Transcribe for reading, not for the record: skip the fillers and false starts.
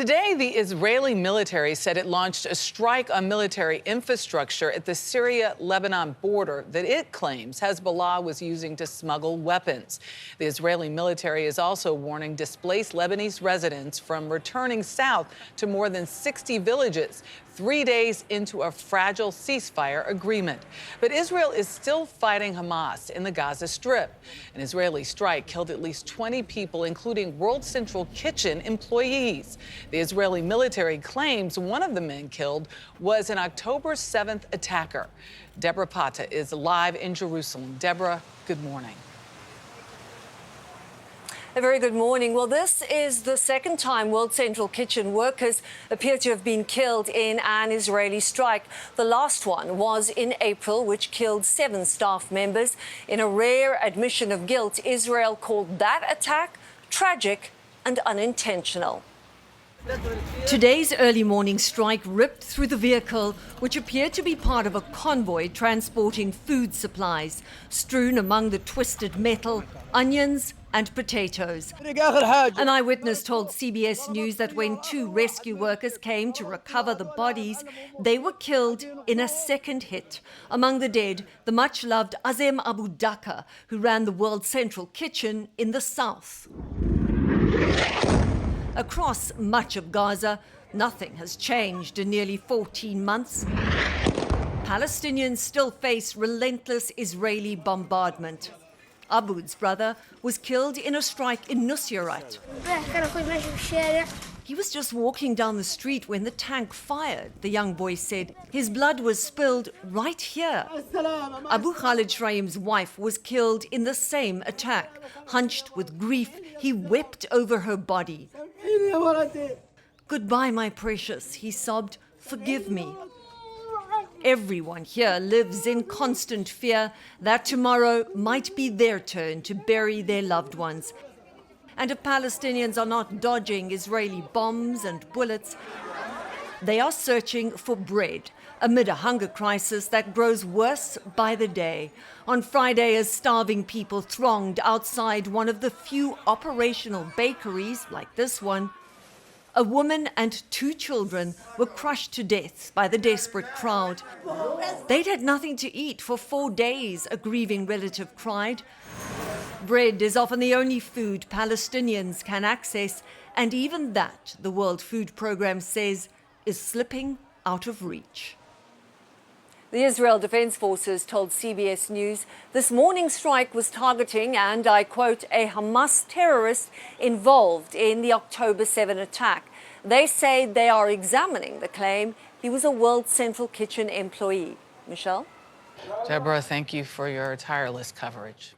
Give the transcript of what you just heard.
Today, the Israeli military said it launched a strike on military infrastructure at the Syria-Lebanon border that it claims Hezbollah was using to smuggle weapons. The Israeli military is also warning displaced Lebanese residents from returning south to more than 60 villages, 3 days into a fragile ceasefire agreement. But Israel is still fighting Hamas in the Gaza Strip. An Israeli strike killed at least 20 people, including World Central Kitchen employees. The Israeli military claims one of the men killed was an October 7th attacker. Deborah Pata is live in Jerusalem. Deborah, good morning. A very good morning. Well, this is the second time World Central Kitchen workers appear to have been killed in an Israeli strike. The last one was in April, which killed 7 staff members. In a rare admission of guilt, Israel called that attack tragic and unintentional. Today's early morning strike ripped through the vehicle, which appeared to be part of a convoy transporting food supplies. Strewn among the twisted metal, onions and potatoes. An eyewitness told CBS News that when 2 rescue workers came to recover the bodies, they were killed in a second hit. Among the dead, the much-loved Azem Abu Daka, who ran the World Central Kitchen in the south. Across much of Gaza, nothing has changed in nearly 14 months. Palestinians still face relentless Israeli bombardment. Abu's brother was killed in a strike in Nuseirat. He was just walking down the street when the tank fired, the young boy said. His blood was spilled right here. Abu Khalid Shraim's wife was killed in the same attack. Hunched with grief, he wept over her body. "Goodbye, my precious," he sobbed. "Forgive me." Everyone here lives in constant fear that tomorrow might be their turn to bury their loved ones. And if Palestinians are not dodging Israeli bombs and bullets, they are searching for bread amid a hunger crisis that grows worse by the day. On Friday, as starving people thronged outside one of the few operational bakeries like this one, a woman and 2 children were crushed to death by the desperate crowd. They'd had nothing to eat for 4 days, a grieving relative cried. Bread is often the only food Palestinians can access, and even that, the World Food Programme says, is slipping out of reach. The Israel Defense Forces told CBS News this morning's strike was targeting, and I quote, a Hamas terrorist involved in the October 7 attack. They say they are examining the claim he was a World Central Kitchen employee. Michelle? Deborah, thank you for your tireless coverage.